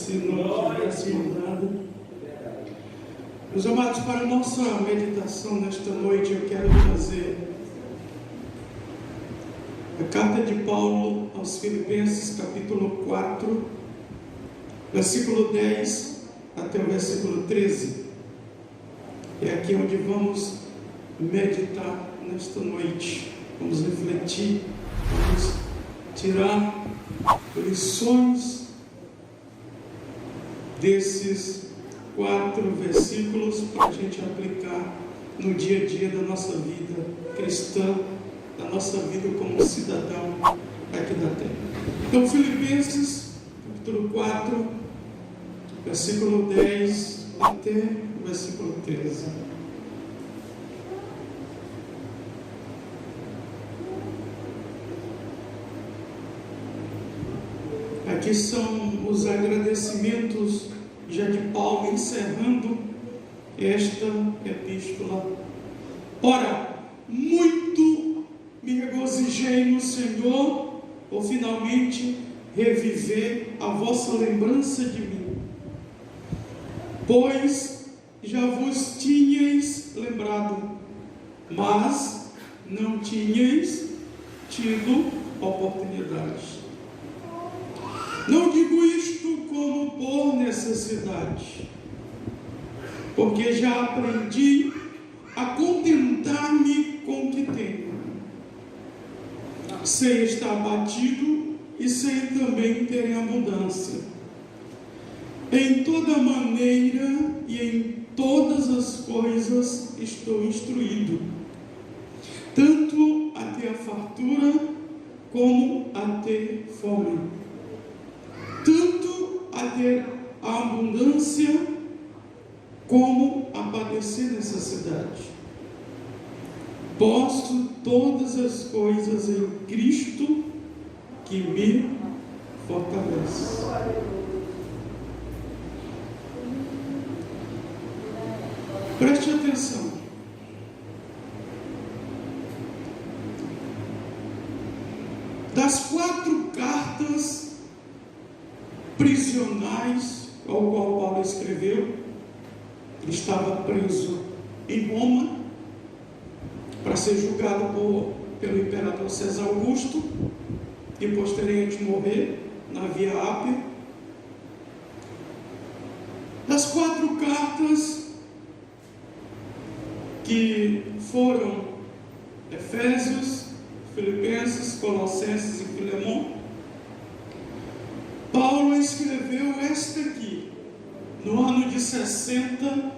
se não tivesse mandado. Meus amados, para a nossa meditação nesta noite, eu quero trazer a carta de Paulo aos Filipenses, capítulo 4, versículo 10 até o versículo 13. É aqui onde vamos meditar nesta noite. Vamos refletir, vamos tirar lições desses 4 versículos para a gente aplicar no dia a dia da nossa vida cristã, da nossa vida como cidadão aqui da terra. Então, Filipenses, capítulo 4, versículo 10 até o versículo 13. Aqui são os agradecimentos já de Paulo encerrando esta epístola. Ora, muito me regozijei no Senhor por finalmente reviver a vossa lembrança de mim, pois já vos tinhais lembrado, mas não tinhais tido oportunidade. Não digo isto como por necessidade, porque já aprendi a contentar-me com o que tenho. Sei estar abatido e sei também ter em abundância. Em toda maneira e em todas as coisas estou instruído, tanto a ter a fartura como a ter fome, tanto a ter a abundância como a padecer necessidade. Posso todas as coisas em Cristo que me fortalece. Preste atenção. Das 4 cartas prisionais ao qual Paulo escreveu, ele estava preso em Roma para ser julgado pelo imperador César Augusto e posteriormente morrer na Via Ápia. Das 4 cartas que foram Efésios, Filipenses, Colossenses e Filemão, Paulo escreveu esta aqui no ano de 60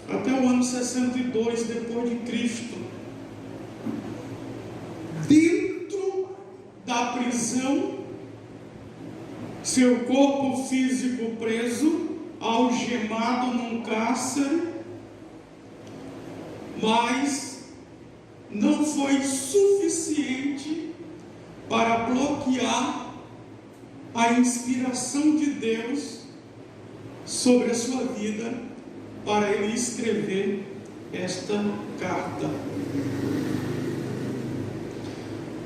até o ano 62 depois de Cristo, dentro da prisão, seu corpo físico preso, algemado num cárcere, mas não foi suficiente para bloquear a inspiração de Deus sobre a sua vida para ele escrever esta carta.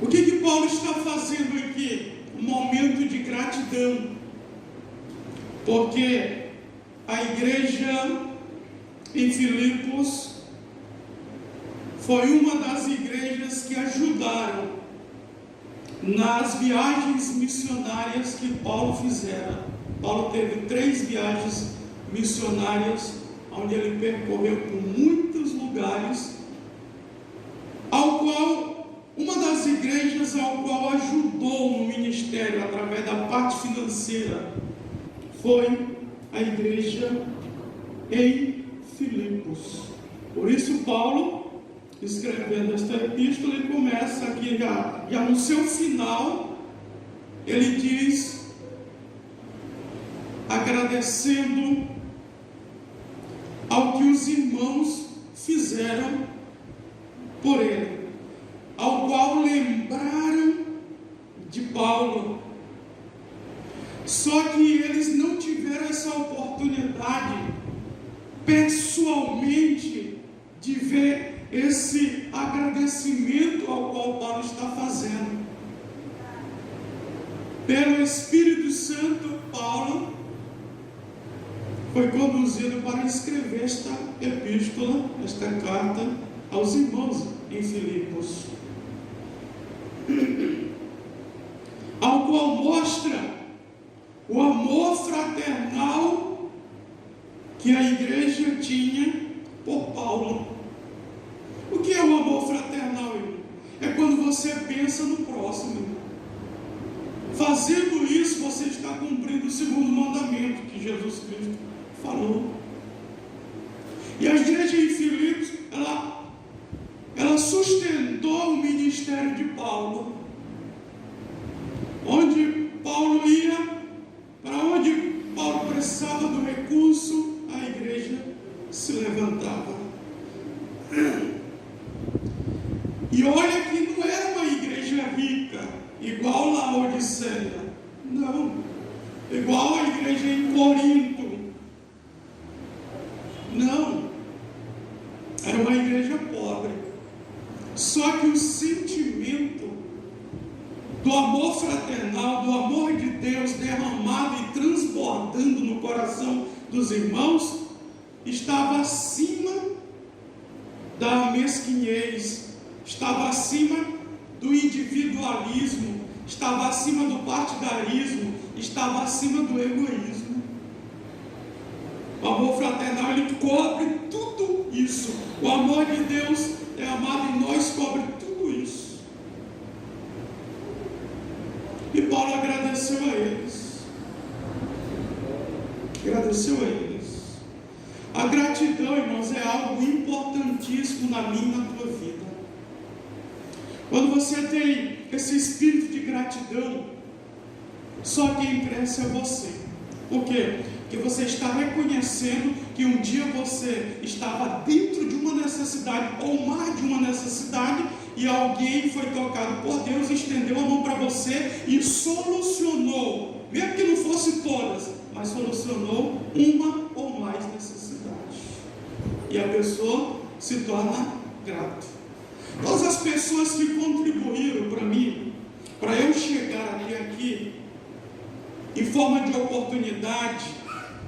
O que Paulo está fazendo aqui? Um momento de gratidão, porque a igreja em Filipos foi uma das igrejas que ajudaram nas viagens missionárias que Paulo fizera. Paulo teve 3 viagens missionárias, onde ele percorreu por muitos lugares, ao qual uma das igrejas ao qual ajudou no ministério através da parte financeira foi a igreja em Filipos. Por isso Paulo, escrevendo esta epístola, ele começa aqui já no seu final, ele diz, agradecendo ao que os irmãos fizeram por ele, ao qual lembraram de Paulo. Só que eles não tiveram essa oportunidade pessoalmente de ver esse agradecimento ao qual Paulo está fazendo. Pelo Espírito Santo, Paulo foi conduzido para escrever esta epístola, esta carta aos irmãos em Filipos, ao qual mostra o amor fraternal que a igreja tinha por Paulo. O que é o amor fraternal, irmão? É quando você pensa no próximo. Fazendo isso, você está cumprindo o segundo mandamento que Jesus Cristo falou. E a igreja em Filipos, ela sustentou o ministério de Paulo. Onde Paulo ia, para onde Paulo precisava do recurso, a igreja se levantava. E olha que não era uma igreja rica, igual Laodiceia, não, igual a igreja em Corinto, não, era uma igreja pobre. Só que o sentimento do amor fraternal, do amor de Deus derramado e transbordando no coração dos irmãos, estava acima da mesquinhez, estava acima do individualismo, estava acima do partidarismo, estava acima do egoísmo. O amor fraternal, ele cobre tudo isso. O amor de Deus é amado em nós, cobre tudo isso. E Paulo agradeceu a eles. Agradeceu a eles. A gratidão, irmãos, é algo importantíssimo na minha e na tua vida. Quando você tem esse espírito de gratidão, só quem cresce é você. Por quê? Porque você está reconhecendo que um dia você estava dentro de uma necessidade, ou mais de uma necessidade, e alguém foi tocado por Deus, estendeu a mão para você e solucionou, mesmo que não fosse todas, mas solucionou uma ou mais necessidades. E a pessoa se torna grata. Todas as pessoas que contribuíram para mim, para eu chegar até aqui, em forma de oportunidade,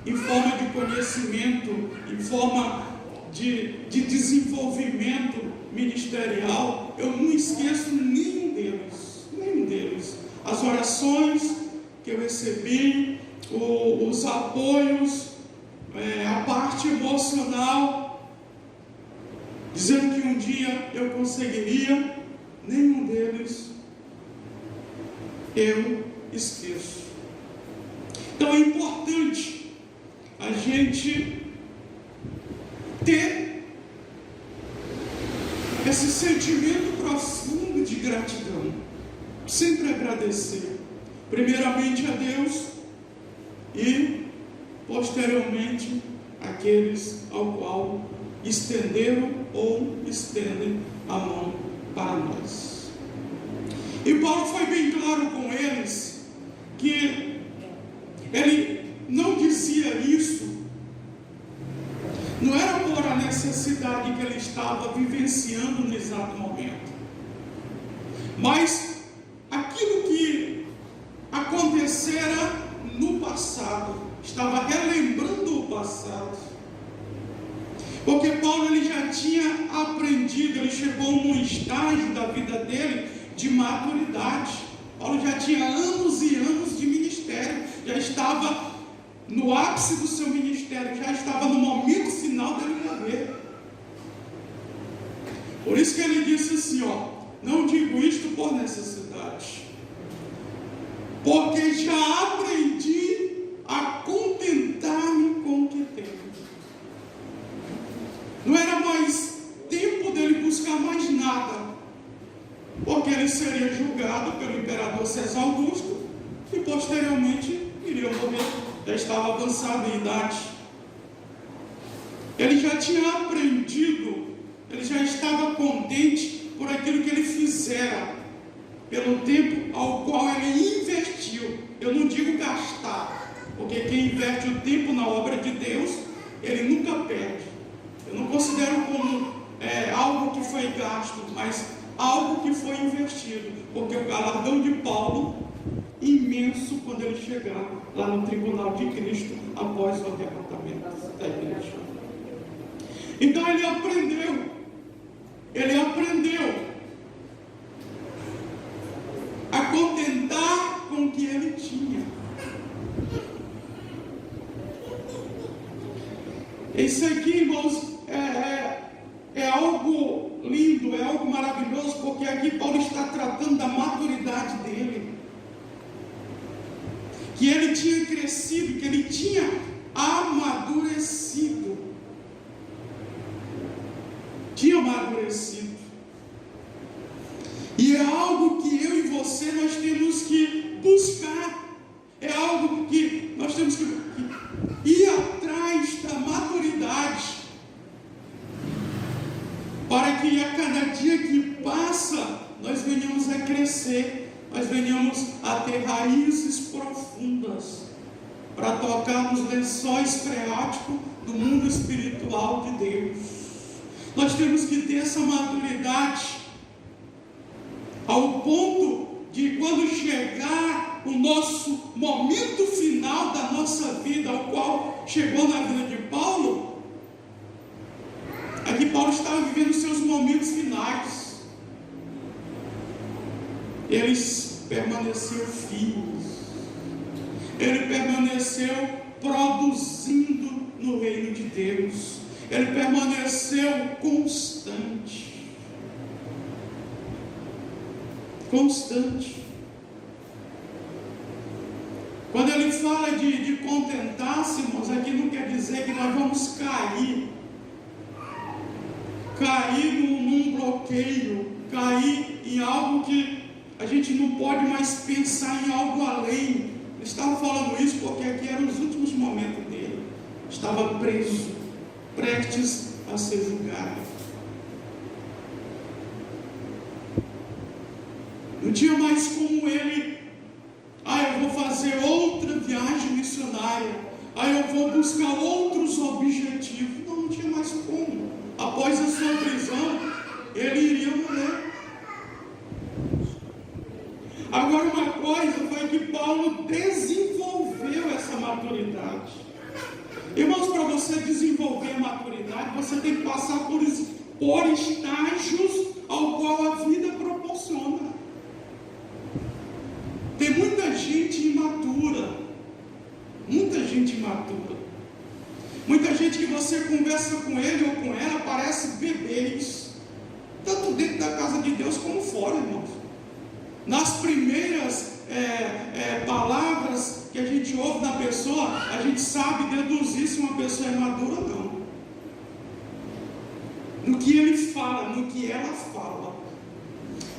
em forma de conhecimento, em forma de desenvolvimento ministerial, eu não esqueço nenhum deles. As orações que eu recebi, os apoios, a parte emocional, dizendo que um dia eu conseguiria, nenhum deles eu esqueço. Então é importante a gente ter esse sentimento profundo de gratidão, sempre agradecer, primeiramente a Deus e posteriormente aqueles ao qual estenderam ou estendem a mão para nós. E Paulo foi bem claro com eles que ele não dizia isso, não era por a necessidade que ele estava vivenciando no exato momento, mas aquilo que acontecera no passado, estava relembrando o passado, porque Paulo ele já tinha aprendido, ele chegou num estágio da vida dele de maturidade. Paulo já tinha anos e anos de ministério, já estava no ápice do seu ministério, já estava no momento final dele morrer. Por isso que ele disse assim, não digo isto por necessidade, porque já aprendi a contentar-me com o que tenho. Não era mais tempo dele buscar mais nada, porque ele seria julgado pelo imperador César Augusto e posteriormente iria morrer, já estava avançado em idade. Ele já tinha aprendido, ele já estava contente por aquilo que ele fizera, pelo tempo ao qual ele investiu. Eu não digo gastar, porque quem investe o tempo na obra de Deus, ele nunca perde. Eu não considero como algo que foi gasto, mas algo que foi investido, porque o galardão de Paulo imenso quando ele chegar lá no tribunal de Cristo após o arrebatamento da igreja. Então ele aprendeu a contentar com o que ele tinha. Isso aqui, irmãos, é algo lindo, é algo maravilhoso, porque aqui Paulo está tratando da maturidade dele, que ele tinha crescido, que ele tinha amadurecido. E é algo que eu e você nós temos que buscar, é algo que nós temos que ir atrás da maturidade, para que a cada dia que passa nós venhamos a crescer, nós venhamos a ter raízes profundas para tocar nos lençóis freáticos do mundo espiritual de Deus. Nós temos que ter essa maturidade ao ponto de, quando chegar o nosso momento final da nossa vida, ao qual chegou na vida de Paulo, aqui Paulo estava vivendo seus momentos finais. Ele permaneceu firme, ele permaneceu produzindo no reino de Deus, ele permaneceu constante. Quando ele fala de contentar-se, irmãos, aqui não quer dizer que nós vamos cair num bloqueio, cair em algo que a gente não pode mais pensar em algo além. Ele estava falando isso porque aqui eram os últimos momentos dele. Estava preso, prestes a ser julgado. Não tinha mais como ele, eu vou fazer outra viagem missionária, eu vou buscar outros objetivos. Não tinha mais como. Após a sua prisão, ele iria morrer. Agora, uma coisa foi que Paulo desenvolveu essa maturidade. Irmãos, para você desenvolver a maturidade, você tem que passar por estágios ao qual a vida proporciona. Tem muita gente imatura, muita gente que você conversa com ele ou com ela, parece bebês, tanto dentro da casa de Deus como fora, irmãos. Nas primeiras palavras que a gente ouve da pessoa, a gente sabe deduzir se uma pessoa é madura ou não, no que ele fala, no que ela fala.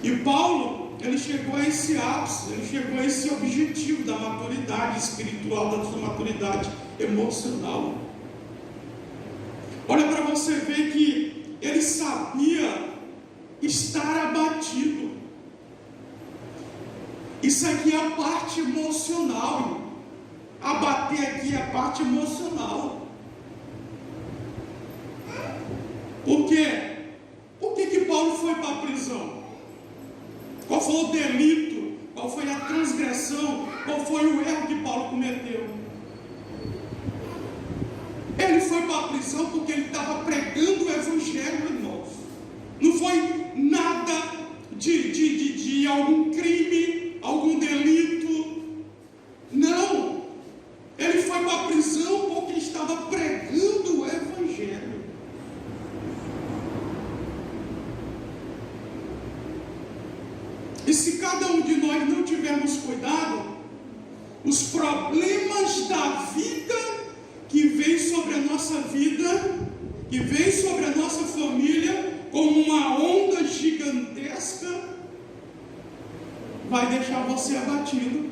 E Paulo, ele chegou a esse ápice, ele chegou a esse objetivo da maturidade espiritual, da sua maturidade emocional. Olha para você ver que ele sabia estar abatido. Isso aqui é a parte emocional. Abater aqui é a parte emocional. Por quê? Por que Paulo foi para a prisão? Qual foi o delito? Qual foi a transgressão? Qual foi o erro que Paulo cometeu? Ele foi para a prisão porque ele estava pregando o evangelho, irmãos. Não foi nada de algum crime, algum delito. Não. Ele foi para a prisão porque estava pregando o evangelho. E se cada um de nós não tivermos cuidado, os problemas da vida que vem sobre a nossa vida, que vem sobre a nossa família, como uma onda gigantesca, vai deixar você abatido.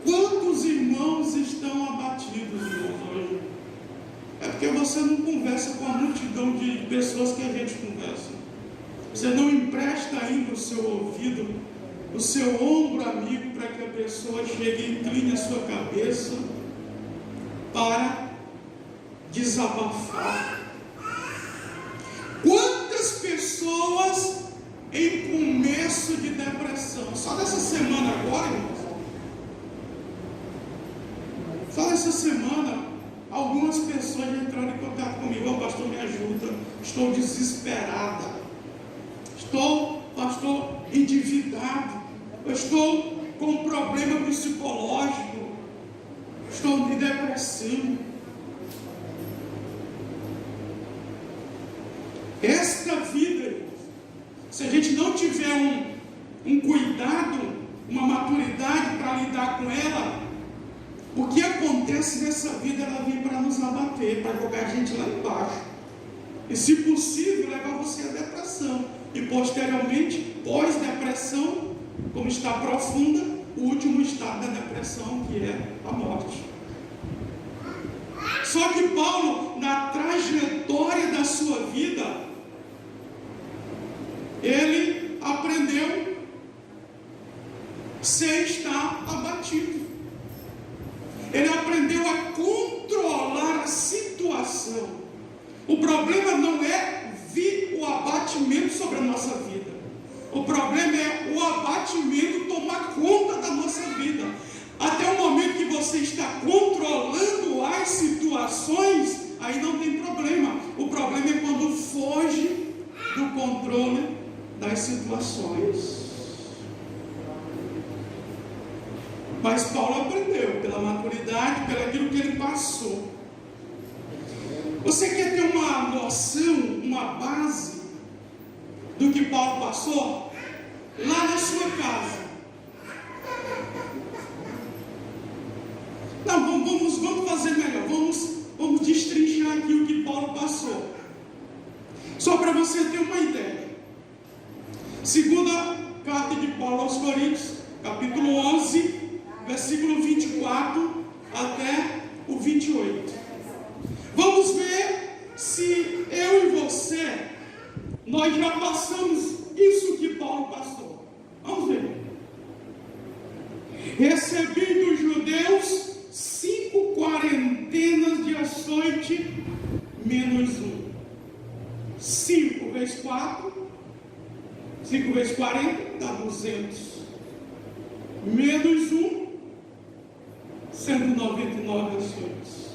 Quantos irmãos estão abatidos, irmãos, hoje? É porque você não conversa com a multidão de pessoas que a gente conversa. Você não empresta ainda o seu ouvido, o seu ombro amigo, para que a pessoa chegue e incline a sua cabeça para desabafar. Quantas pessoas em começo de depressão? Só dessa semana agora, irmãos, Só essa semana, algumas pessoas já entraram em contato comigo. Oh, pastor, me ajuda, estou desesperada, estou, pastor, endividado, eu estou com um problema psicológico, estou em depressão. Esta vida, se a gente não tiver um cuidado, uma maturidade para lidar com ela, o que acontece nessa vida, ela vem para nos abater, para jogar a gente lá embaixo, e se possível levar você à depressão, e posteriormente, pós-depressão, como está profunda, o último estado da depressão, que é a morte. Só que Paulo, na trajetória da sua vida, ele aprendeu sem estar abatido. Ele aprendeu a controlar a situação. O problema não é vir o abatimento sobre a nossa vida. O problema é o abatimento tomar conta da nossa vida. Até o momento que você está controlando as situações, aí não tem problema. O problema é quando foge do controle das situações. Mas Paulo aprendeu pela maturidade, pelo aquilo que ele passou. Você quer ter uma noção, uma base do que Paulo passou? Lá na sua casa. Não, vamos fazer melhor. Vamos destrinchar aqui o que Paulo passou. Só para você ter uma ideia. Segunda carta de Paulo aos Coríntios, capítulo 11, versículo 24 até o 28. Vamos ver se eu e você, nós já passamos isso que Paulo passou. Vamos ver. Recebi dos judeus 5 quarentenas de açoite, menos 1. 5 vezes 4, 5 vezes 40, dá 200. Menos 1, 199 açoites.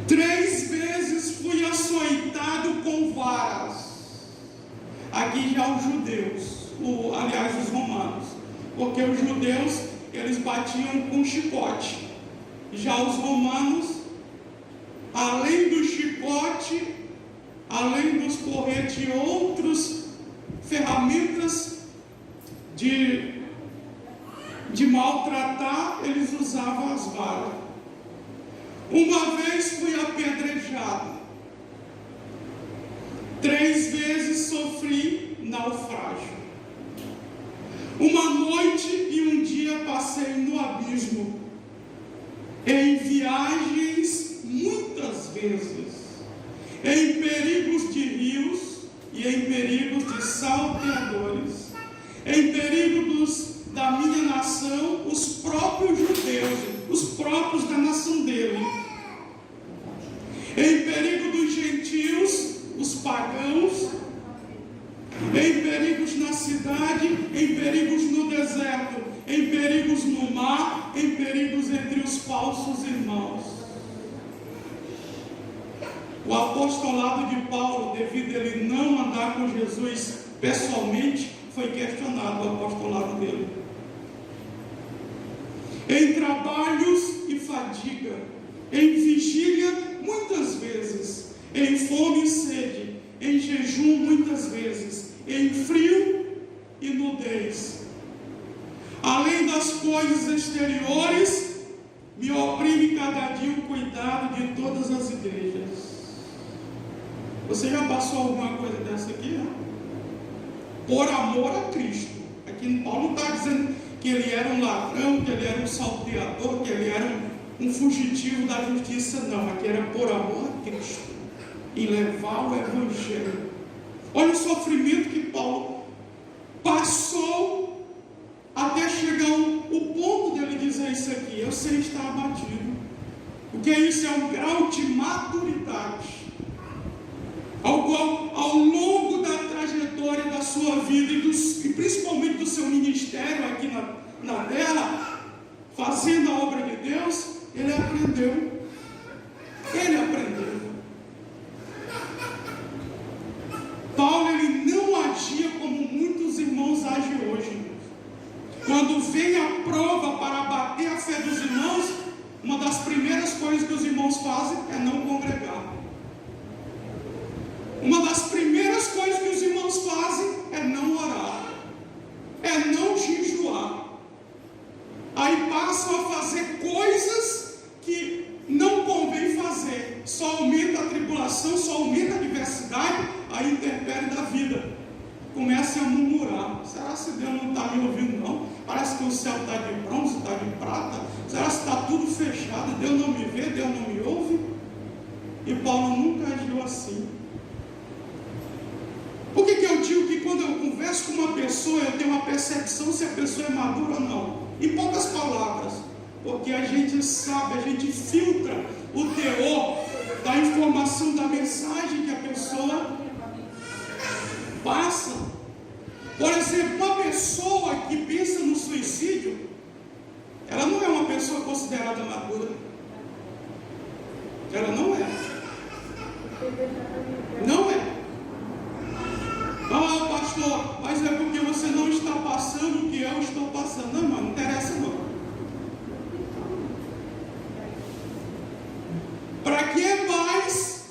3 vezes fui açoitado com varas. Aqui já os judeus, aliás os romanos, porque os judeus eles batiam com chicote. Já os romanos, além do chicote, além dos porretes e outras ferramentas de maltratar, eles usavam as varas. Uma vez fui apedrejado. 3 vezes sofri naufrágio. Uma noite e um dia passei no abismo. Em viagens muitas vezes. Em perigos de rios e em perigos de salteadores. Em perigos da minha nação, os próprios judeus, os próprios da nação dele. Em perigo dos gentios, os pagãos. Em perigos na cidade, em perigos no deserto, em perigos no mar, em perigos entre os falsos irmãos. O apostolado de Paulo, devido a ele não andar com Jesus pessoalmente, foi questionado o apostolado dele. Em trabalhos e fadiga, em vigília muitas vezes, em fome e sede, em jejum muitas vezes, em frio e nudez. Além das coisas exteriores, me oprime cada dia o cuidado de todas as igrejas. Você já passou alguma coisa dessa aqui? Por amor a Cristo. Aqui Paulo não está dizendo que ele era um ladrão, que ele era um salteador, que ele era um fugitivo da justiça. Não, aqui era por amor a Cristo. E levar o Evangelho. Olha o sofrimento que Paulo passou até chegar o ponto dele dizer isso aqui. Eu sei estar abatido. Porque isso é um grau de maturidade. Ao longo da trajetória da sua vida e principalmente do seu ministério aqui na terra, fazendo a obra de Deus, ele aprendeu. Ele aprendeu. Paulo, ele não agia como muitos irmãos agem hoje. Quando vem a prova para abater a fé dos irmãos, uma das primeiras coisas que os irmãos fazem é não congregar. Uma das primeiras coisas que os irmãos fazem é não orar, é não jejuar. Aí passam a fazer coisas que não convém fazer. Só aumenta a tribulação, só aumenta a adversidade, a intempérie da vida. Comecem a murmurar. Será que Deus não está me ouvindo não? Parece que o céu está de bronze, está de prata. Será que está tudo fechado? Deus não me vê, Deus não me ouve? E Paulo nunca agiu assim. Por que eu digo que quando eu converso com uma pessoa, eu tenho uma percepção se a pessoa é madura ou não? Em poucas palavras, porque a gente sabe, a gente filtra o teor da informação, da mensagem que a pessoa passa. Por exemplo, uma pessoa que pensa no suicídio, ela não é uma pessoa considerada madura. Ela não é. Não é. Ah, pastor, mas é porque você não está passando o que eu estou passando. Não, irmão, não interessa não. Para que mais?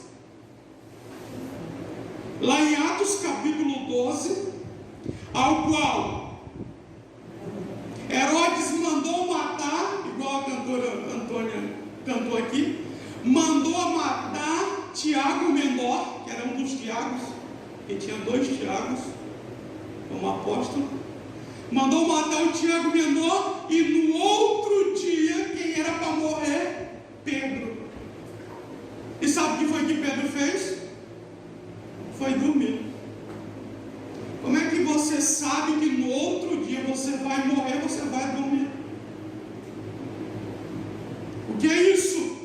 Lá em Atos capítulo 12, ao qual Herodes mandou matar, igual a cantora Antônia cantou aqui, mandou matar Tiago menor, que era um dos Tiagos, que tinha 2 Tiagos, como apóstolo, mandou matar o Tiago menor, e no outro dia, quem era para morrer? Pedro. E sabe o que foi que Pedro fez? Foi dormir. Como é que você sabe que no outro dia você vai morrer, você vai dormir? O que é isso?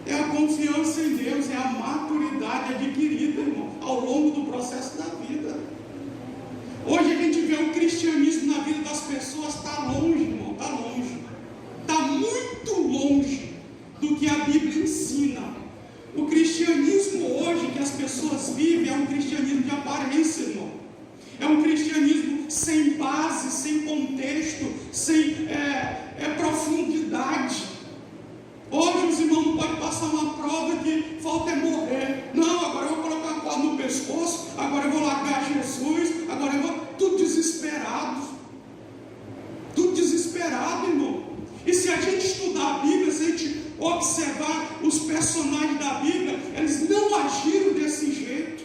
É a confiança em Deus, é a maturidade adquirida, irmão, ao longo do processo da vida. Hoje a gente vê o cristianismo na vida das pessoas, está longe, irmão, está longe. Está muito longe do que a Bíblia ensina. O cristianismo hoje que as pessoas vivem é um cristianismo de aparência, irmão. É um cristianismo sem base, sem contexto, sem profundidade. Hoje os irmãos não podem passar uma prova que falta é morrer. Não, agora eu vou colocar a corda no pescoço, agora eu vou largar Jesus, agora eu vou... Tudo desesperado. Tudo desesperado, irmão. E se a gente estudar a Bíblia, se a gente observar os personagens da Bíblia, eles não agiram desse jeito.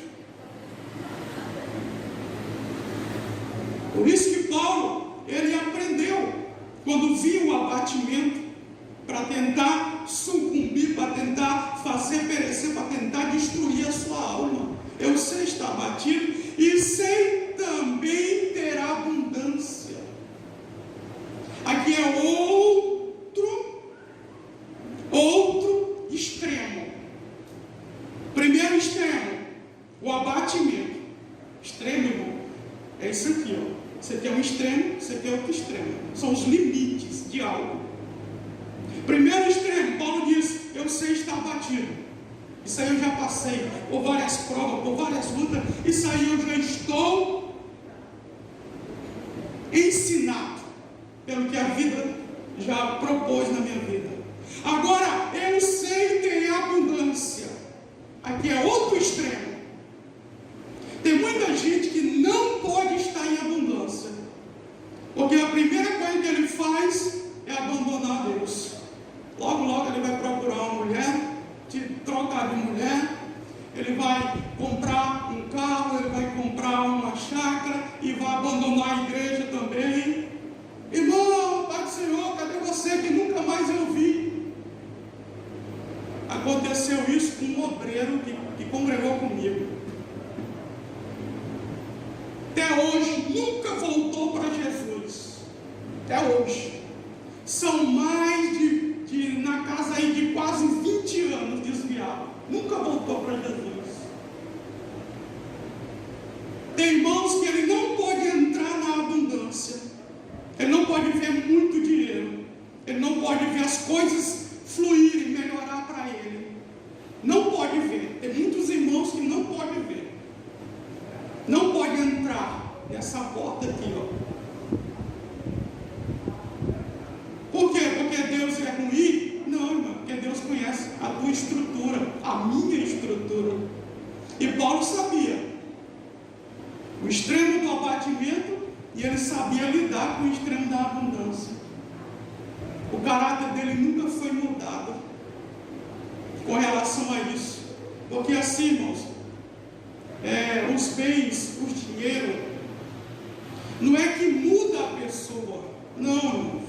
Por isso que Paulo, ele aprendeu, quando viu o abatimento, para tentar sucumbir, para tentar fazer perecer, para tentar destruir a sua alma. Eu sei estar abatido e sei também ter abundância. Aqui é outro extremo. Primeiro extremo, o abatimento. Extremo, irmão, é isso aqui, ó. Você tem um extremo, você tem outro extremo. São os limites de algo. Primeiro extremo, Paulo diz: eu sei estar abatido. Isso aí eu já passei por várias provas, por várias lutas. Isso aí eu já estou ensinado pelo que a vida já propôs na minha vida. Agora, eu sei ter abundância. Aqui é outro extremo. Tem muita gente que não pode estar em abundância, porque a primeira coisa que ele faz é abandonar Deus. Logo, logo ele vai procurar uma mulher, trocar de mulher, ele vai comprar um carro, ele vai comprar uma chácara e vai abandonar a igreja também. Irmão, Pai do Senhor, cadê você que nunca mais eu vi? Aconteceu isso com um obreiro que congregou comigo. Até hoje nunca voltou para Jesus. Até hoje. São mais na casa aí de quase 20 anos desviado. Nunca voltou para Jesus. Tem irmãos que ele não pode entrar na abundância. Ele não pode ver muito dinheiro. Ele não pode ver as coisas fluírem, melhorar para ele. Não pode ver. Tem muitos irmãos que não podem ver. Não pode entrar nessa porta aqui, ó. Por quê? Porque Deus é ruim? Não, irmão, porque Deus conhece a tua estrutura, a minha estrutura. E Paulo sabia o extremo do abatimento e ele sabia lidar com o extremo da abundância. O caráter dele nunca foi mudado com relação a isso. Porque assim, irmãos, os bens, o dinheiro, não é que muda a pessoa, não, irmãos.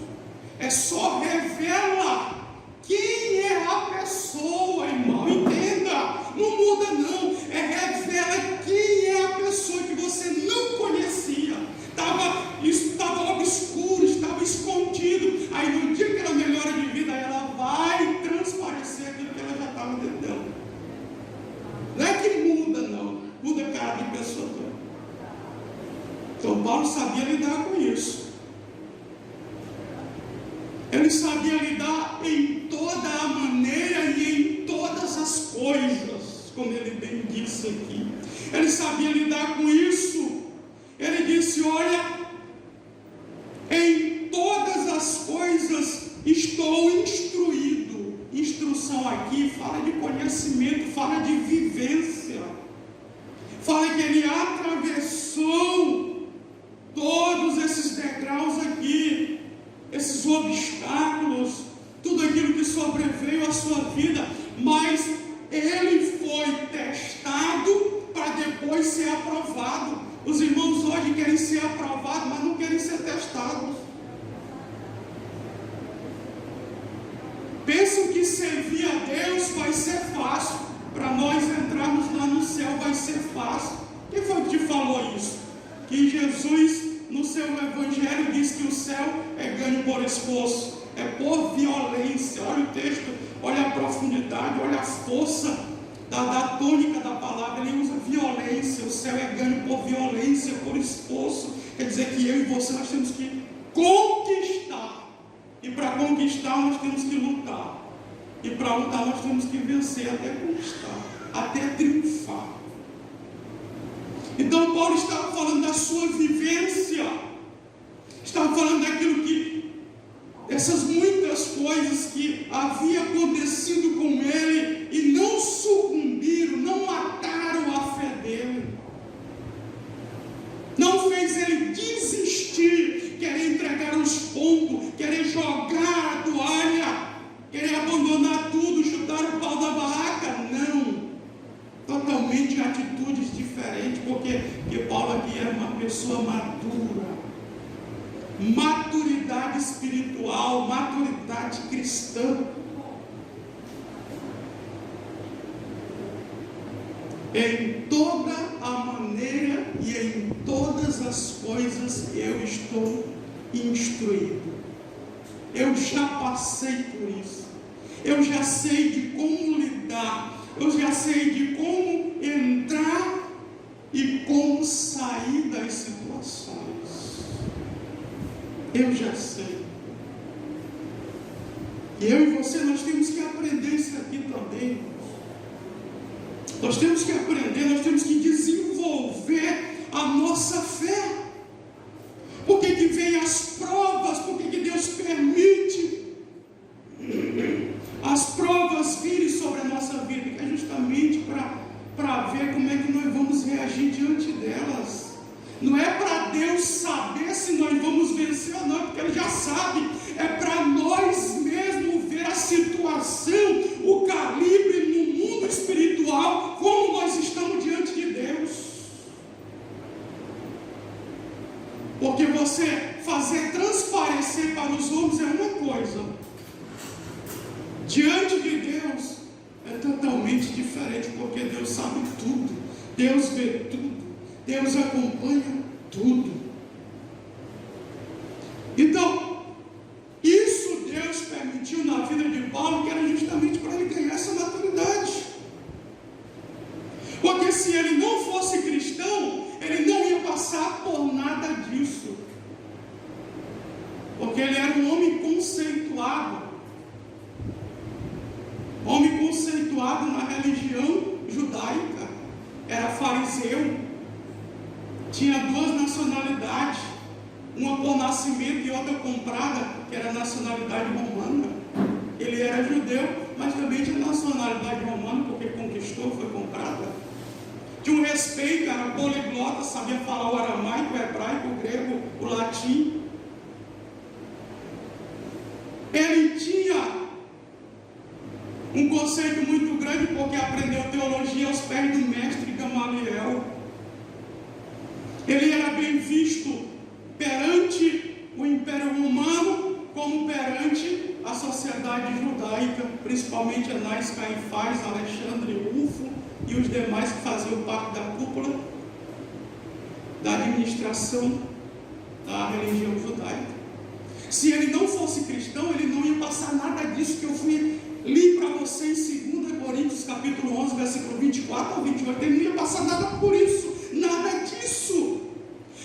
É só revela quem é a pessoa, irmão. Entenda, não muda não. Revela quem é a pessoa que você não conhecia. Estava obscuro, estava escondido. Aí no dia que ela melhora de vida, ela vai transparecer aquilo que ela já estava dentro dela. Não é que muda não, muda a cara de pessoa toda. Então Paulo sabia lidar com isso. Ele sabia lidar em toda a maneira e em todas as coisas, como ele bem disse aqui. Ele sabia lidar com isso. Ele disse: olha, em todas as coisas estou instruído. Instrução aqui fala de conhecimento, fala de vivência, fala que ele atravessou todos esses degraus aqui, esses obstáculos, tudo aquilo que sobreveio à sua vida, mas ele foi testado para depois ser aprovado. Os irmãos hoje querem ser aprovados, mas não querem ser testados. Pensam que servir a Deus vai ser fácil. Para nós entrarmos lá no céu vai ser fácil. Quem foi que te falou isso? Que Jesus, no seu evangelho, diz que o céu é ganho por esforço, é por violência. Olha o texto, olha a profundidade, olha a força da tônica da palavra. Ele usa violência. O céu é ganho por violência, por esforço. Quer dizer que eu e você, nós temos que conquistar. E para conquistar nós temos que lutar. E para lutar nós temos que vencer até conquistar, até triunfar. Então Paulo estava falando da sua vivência, estava falando daquilo que, essas muitas coisas que havia acontecido com ele e não sucumbiram, não mataram a fé dele, não fez ele desistir, querer entregar os pombos, querer jogar a toalha, querer abandonar tudo, chutar o pau da barraca. Não, totalmente atitudes diferentes, porque Paulo aqui era uma pessoa madura, maturidade espiritual, maturidade cristã. Em toda a maneira e em todas as coisas eu estou instruído. Eu já passei por isso. Eu já sei de como lidar. Eu já sei de como entrar e como sair das situações. Eu já sei. E eu e você, nós temos que aprender isso aqui também. Nós temos que aprender, nós temos que desenvolver a nossa fé. Por que que vem as provas? Por que que Deus permite as provas virem sobre a nossa vida? É justamente para ver como é que nós vamos reagir diante delas. Não é para Deus saber se nós vamos vencer ou não, porque Ele já sabe. É para nós mesmos ver a situação, o calibre no mundo espiritual, como nós estamos diante de Deus. Porque você fazer transparecer para os homens é uma coisa, diante de Deus é totalmente diferente, porque Deus sabe tudo, Deus vê tudo, Deus acompanha tudo. Então, isso Deus permitiu na vida de Paulo, que era justamente para ele ganhar essa maturidade. Porque se ele não fosse cristão, ele não ia passar por nada disso. Porque porque ele era um homem conceituado. Homem conceituado na religião judaica. Era fariseu. Tinha 2 nacionalidades. Uma por nascimento e outra comprada, que era a nacionalidade romana. Ele era judeu, mas também tinha nacionalidade romana, porque conquistou, foi comprada. Tinha um respeito, era poliglota, sabia falar o aramaico, o hebraico, o grego, o latim. Ele tinha um conceito muito grande, porque aprendeu teologia aos pés do mestre Gamaliel. Ele era bem visto perante o Império Romano, como perante a sociedade judaica, principalmente Anás, Caifás, Alexandre, Rufo e os demais que faziam parte da cúpula da administração da religião judaica. Se ele não fosse cristão, ele não ia passar nada disso que eu li para vocês em 2 Coríntios capítulo 11, versículo 24 ao 28. Ele não ia passar nada por isso, nada disso.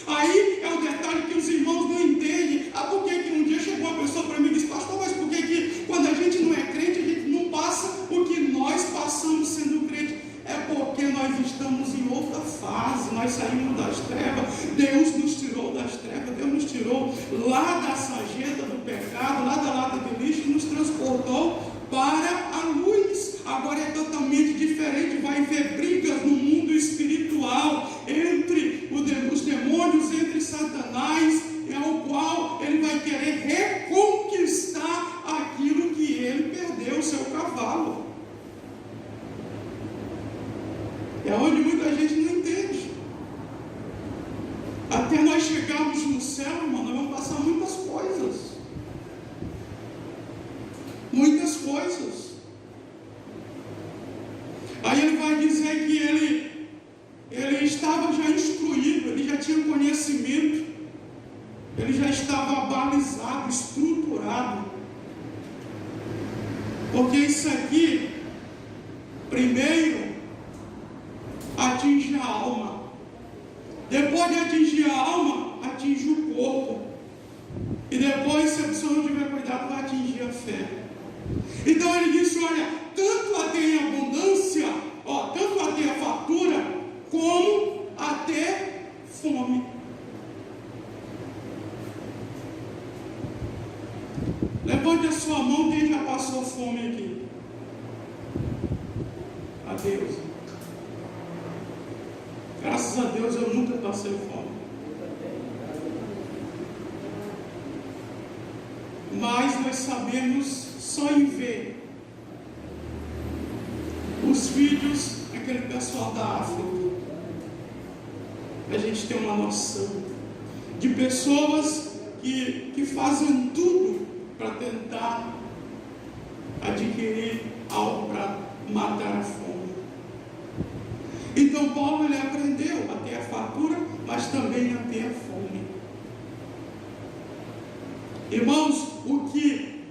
Aí é o detalhe que os irmãos não entendem. Por que um dia chegou uma pessoa para mim e disse: pastor, mas por que quando a gente não é crente, a gente não passa o que nós passamos sendo crente? É porque nós estamos em outra fase, nós saímos das trevas, Deus nos tirou das trevas, Deus nos tirou lá da sarjeta do pecado, lá da lata de lixo, e nos transportou para a luz. Agora é totalmente diferente, vai haver brigas no mundo espiritual entre os demônios, entre Satanás, ao qual ele vai querer reconquistar aquilo que ele perdeu, o seu cavalo. É onde muita gente não entende. Até nós chegarmos no céu, irmão, nós vamos passar muitas coisas. Muitas coisas. Aí ele vai dizer que ele estava já instruído, ele já tinha conhecimento, ele já estava balizado, estruturado. Porque isso aqui, primeiro, atinge a alma. Depois de atingir a alma, atinge o corpo. E depois, se a pessoa não tiver cuidado, vai atingir a fé. Então ele disse: olha, tanto a ter em abundância, tanto a ter a fartura, como a ter fome. Levante a sua mão quem já passou fome aqui. A Deus. Graças a Deus eu nunca passei fome. Mas nós sabemos, só em ver os vídeos daquele pessoal da África, a gente tem uma noção de pessoas que fazem tudo para tentar adquirir algo para matar a fome. Então Paulo, ele aprendeu a ter a fartura, mas também a ter a fome. Irmãos, o que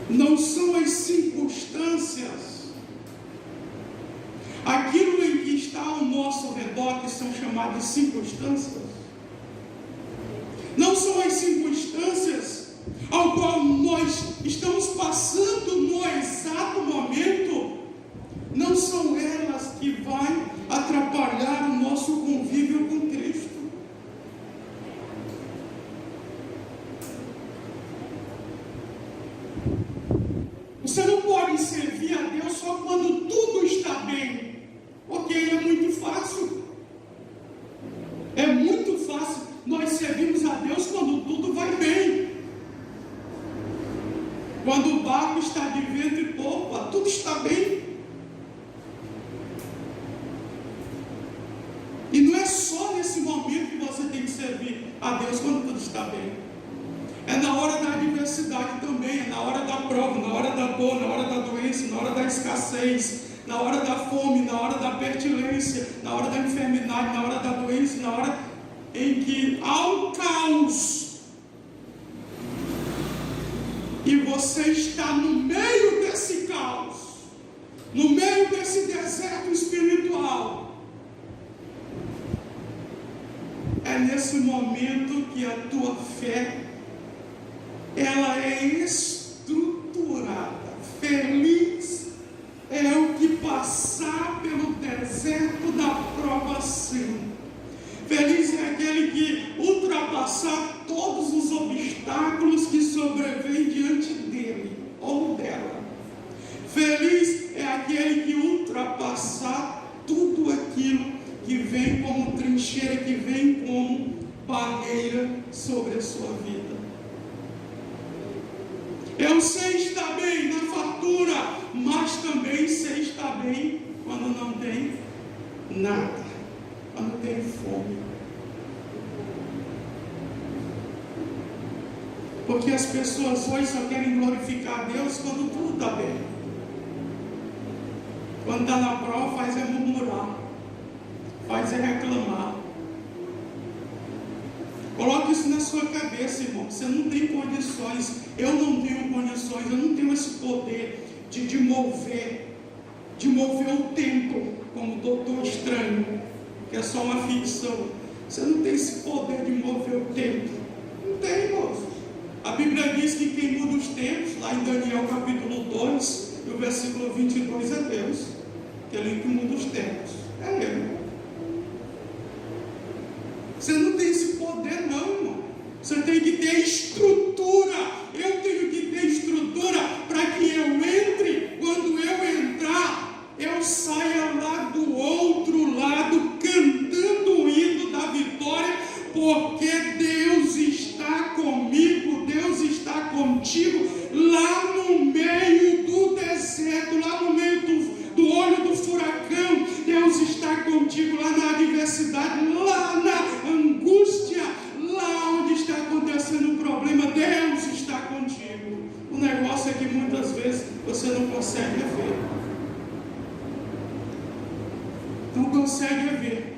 não são as circunstâncias, aquilo em que está ao nosso redor, que são chamadas de circunstâncias, não são as circunstâncias ao qual nós estamos passando no exato momento, não são elas que vão atrapalhar o nosso convívio com Cristo. Você não pode servir a Deus só quando tudo está bem, porque é muito fácil. É muito fácil nós servimos a Deus quando tudo vai bem. Quando o barco está de vento e popa, tudo está bem. E não é só nesse momento que você tem que servir a Deus quando tudo está bem. É na hora da adversidade também, é na hora da prova, na hora da dor, na hora da doença, na hora da escassez, na hora da fome, na hora da pertilência, na hora da enfermidade, na hora da doença, na hora em que há um caos. E você está no meio desse caos, no meio desse deserto espiritual. É nesse nesse momento que a tua fé, ela é estruturada. Feliz é o que passar pelo deserto da provação. Feliz é aquele que ultrapassar todos os obstáculos que sobrevêm diante dele ou dela. Feliz é aquele que ultrapassar tudo aquilo que vem como trincheira, que vem como barreira sobre a sua vida. Eu sei estar bem na fartura, mas também sei estar bem quando não tem nada, quando tem fome. Porque as pessoas hoje só querem glorificar a Deus quando tudo está bem. Quando está na prova, faz é murmurar, faz é reclamar. Coloque isso na sua cabeça, irmão. Você não tem condições, eu não tenho condições, eu não tenho esse poder de mover o tempo, como o Doutor Estranho, que é só uma ficção. Você não tem esse poder de mover o tempo. Não tem, irmão. A Bíblia diz que quem muda os tempos, lá em Daniel capítulo 2, no versículo 22, é Deus. Aquele que muda os tempos. É Ele. Você não tem esse poder não, irmão. Você tem que ter estrutura. Eu tenho que ter estrutura para que eu entre. Quando eu entrar, eu saia lá do outro lado, cantando o hino da vitória, porque Deus está comigo, Deus está contigo, lá no meio do deserto, lá no meio do olho do furacão. Deus está contigo lá na adversidade, lá na angústia, lá onde está acontecendo o problema. Deus está contigo. O negócio é que muitas vezes você não consegue ver. Não consegue ver.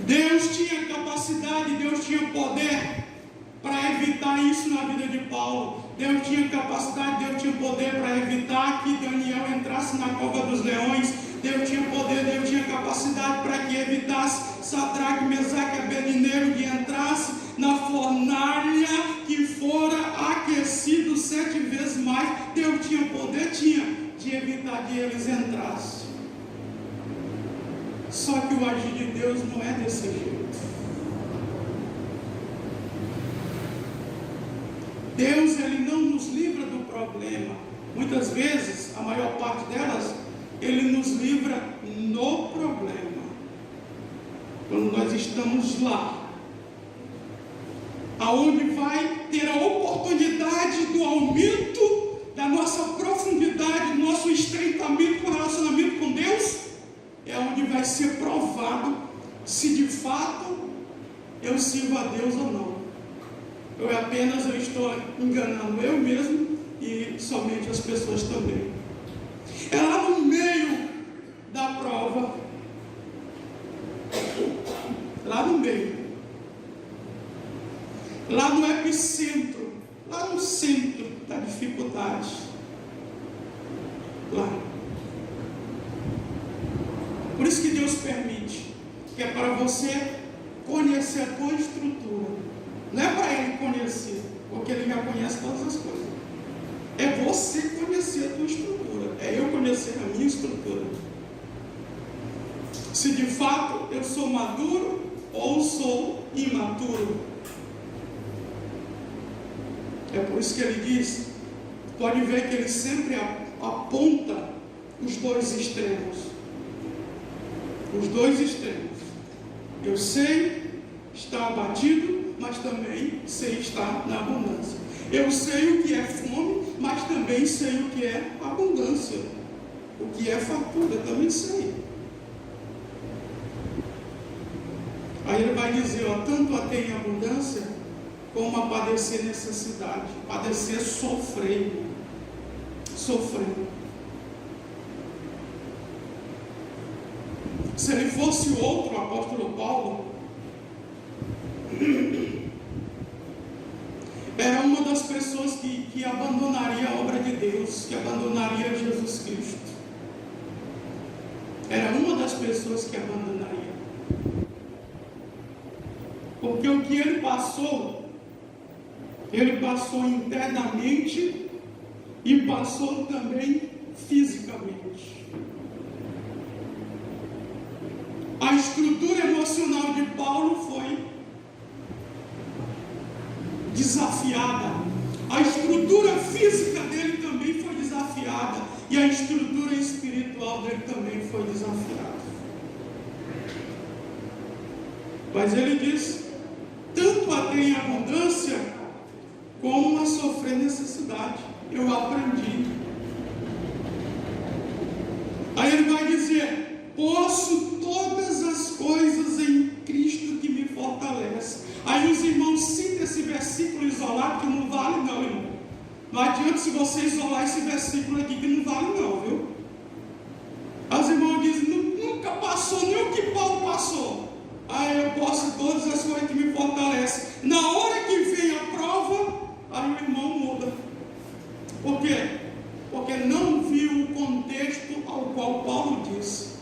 Deus tinha capacidade, Deus tinha poder para evitar isso na vida de Paulo. Deus tinha capacidade, Deus tinha poder para evitar que Daniel entrasse na cova dos leões. Deus tinha poder, Deus tinha capacidade para que evitasse Sadraque, Mesaque e Abednego de entrasse na fornalha que fora aquecido 7 vezes mais. Deus tinha poder, tinha, de evitar que eles entrassem. Só que o agir de Deus não é desse jeito. Deus, Ele não nos livra do problema. Muitas vezes, a maior parte delas, Ele nos livra no problema. Quando nós estamos lá, aonde vai ter a oportunidade do aumento da nossa profundidade, do nosso estreitamento com o relacionamento com Deus, é onde vai ser provado se de fato eu sirvo a Deus ou não. Eu estou enganando eu mesmo e somente as pessoas também. É lá no meio da prova, lá no meio, lá no epicentro, lá no centro da dificuldade, lá. Por isso que Deus permite, que é para você conhecer a tua estrutura. Não é para Ele conhecer, porque Ele já conhece todas as coisas. É você conhecer a tua estrutura. É eu conhecer a minha estrutura. Se de fato eu sou maduro ou sou imaturo. É por isso que Ele diz, pode ver que Ele sempre aponta os dois extremos. Os dois extremos. Eu sei estar abatido, mas também sei estar na abundância. Eu sei o que é fome, mas também sei o que é abundância. O que é fartura, também sei. Aí ele vai dizer, tanto a ter em abundância, como a padecer necessidade. Padecer, sofrer. Se ele fosse outro, o apóstolo Paulo, era uma das pessoas que abandonaria a obra de Deus, que abandonaria Jesus Cristo. Era uma das pessoas que abandonaria. Porque o que ele passou internamente e passou também fisicamente. A estrutura emocional de Paulo foi desafiada. A estrutura física dele também foi desafiada. E a estrutura espiritual dele também foi desafiada. Mas ele diz: tanto a ter em abundância, como a sofrer necessidade. Eu aprendi. Aí ele vai dizer: posso todas as coisas em Cristo que me fortalece. Aí os irmãos citam esse versículo isolado, que não vale não, irmão. Não adianta se você isolar esse versículo aqui, que não vale não, viu? Os irmãos dizem: nunca passou nem o que Paulo passou. Aí eu posso todas as coisas que me fortalecem. Na hora que vem a prova, aí o irmão muda. Por quê? Porque não viu o contexto ao qual Paulo disse.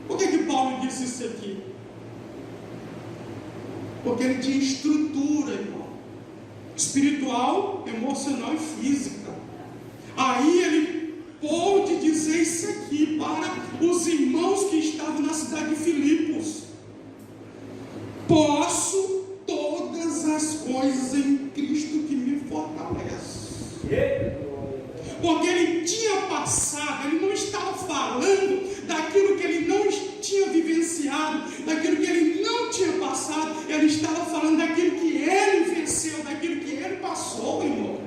Por que Paulo disse isso aqui? Porque ele tinha estrutura, irmão, espiritual, emocional e física. Aí ele pôde dizer isso aqui para os irmãos que estavam na cidade de Filipos: posso todas as coisas em Cristo que me fortalece. Porque ele tinha passado, ele não estava falando daquilo que ele não tinha vivenciado, daquilo que ele não tinha passado, ele estava falando daquilo que ele venceu, daquilo que ele passou, irmão.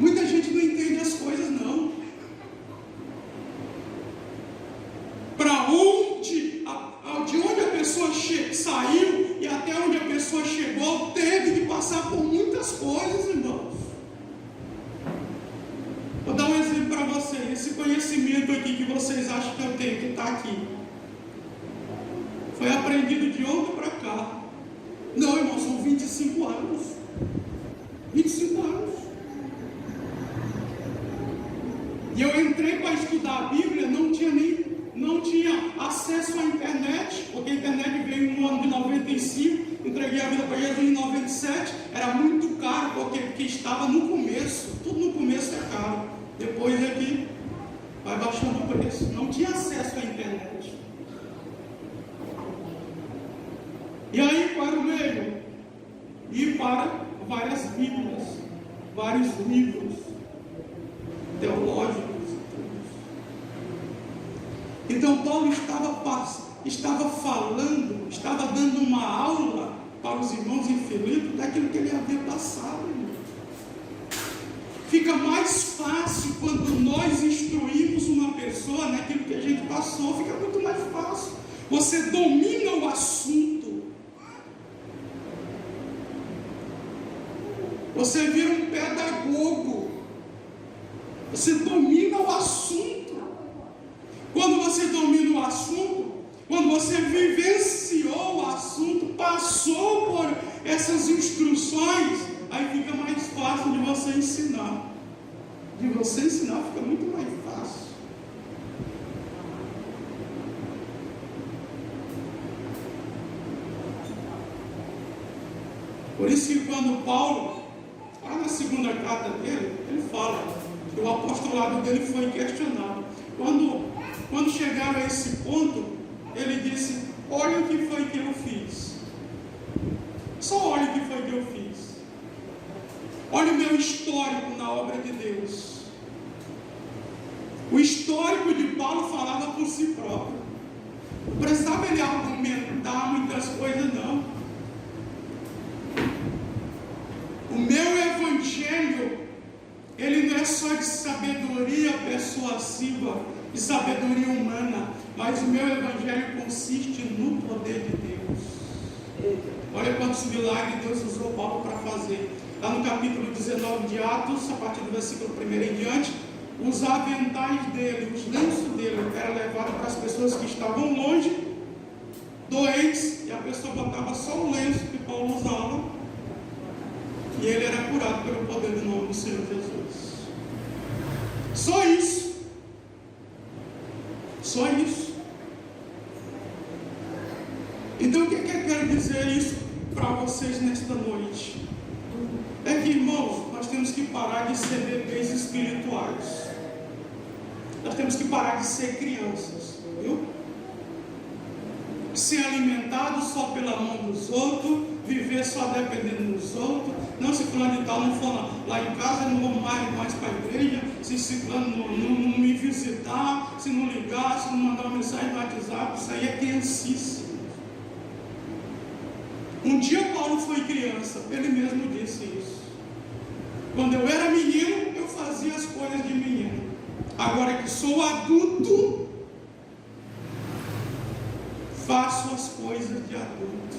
Muita gente não entende as coisas, não. De onde a pessoa saiu e até onde a pessoa chegou, teve que passar por muitas coisas, irmãos. Vou dar um exemplo para vocês. Esse conhecimento aqui que vocês acham que eu tenho, que está aqui, foi aprendido de ontem para cá. Não, irmão, são 25 anos. 25 anos. E eu entrei para estudar a Bíblia, não tinha acesso à internet, porque a internet veio no ano de 95, entreguei a vida para Jesus em 97, era muito caro, porque estava no começo, tudo no começo é caro, depois é que vai baixando o preço, não tinha acesso à internet. E aí, para o meio, ir para várias Bíblias, vários livros teológicos. Então Paulo estava falando, estava dando uma aula para os irmãos em Filipe daquilo que ele havia passado, irmão. Fica mais fácil quando nós instruímos uma pessoa naquilo que a gente passou, fica muito mais fácil. Você domina o assunto. Você vira um pedagogo. Você domina o assunto. Quando você domina o assunto, quando você vivenciou o assunto, passou por essas instruções, aí fica mais fácil de você ensinar. De você ensinar fica muito mais fácil. Por isso que quando Paulo, lá na segunda carta dele, ele fala que o apostolado dele foi questionado. Quando chegaram a esse ponto, ele disse: olha o que foi que eu fiz. Só olha o que foi que eu fiz. Olha o meu histórico na obra de Deus. O histórico de Paulo falava por si próprio. Não precisava ele argumentar muitas coisas, não. O meu evangelho, ele não é só de sabedoria persuasiva, de sabedoria humana, mas o meu evangelho consiste no poder de Deus. Olha quantos milagres Deus usou Paulo para fazer. Lá no capítulo 19 de Atos, a partir do versículo 1 em diante, os aventais dele, os lenços dele, eram levados para as pessoas que estavam longe, doentes, e a pessoa botava só o lenço que Paulo usava, e ele era curado pelo poder do nome do Senhor Jesus. Só isso. Só isso. Então o que eu quero dizer isso para vocês nesta noite? É que, irmãos, nós temos que parar de ser bebês espirituais. Nós temos que parar de ser crianças, viu? Ser alimentado só pela mão dos outros, viver só dependendo dos outros. Não, se fulano de tal não for lá em casa, eu não vou mais para a igreja. Se fulano não me visitar, se não ligar, se não mandar uma mensagem no WhatsApp, isso aí é criancice. Um dia Paulo foi criança, ele mesmo disse isso. Quando eu era menino, eu fazia as coisas de menino. Agora que sou adulto, faço as coisas de adulto.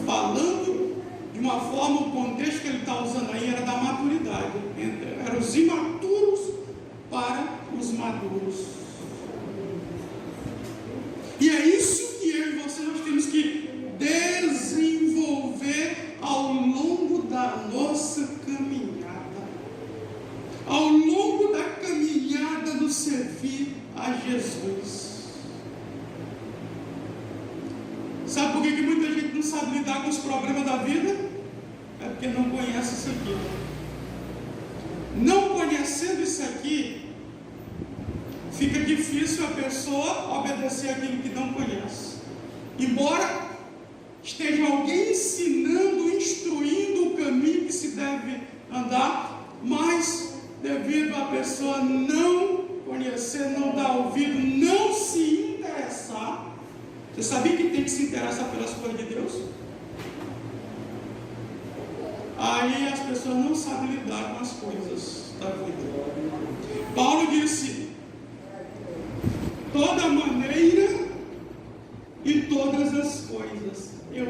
Falando de uma forma, o contexto que ele está usando aí era da maturidade. Eram os imaturos para os maduros. E é isso que eu e você nós temos que desenvolver ao longo da nossa caminhada. Ao longo da caminhada do servir a Jesus. Sabe por que muita gente não sabe lidar com os problemas da vida? É porque não conhece isso aqui. Não conhecendo isso aqui, fica difícil a pessoa obedecer aquilo que não conhece. Embora esteja alguém ensinando, instruindo o caminho que se deve andar, mas devido a pessoa não conhecer, não dar ouvido, não se interessar. Você sabia que tem que se interessar pelas coisas de Deus? Aí as pessoas não sabem lidar com as coisas da vida. Paulo disse: toda maneira e todas as coisas eu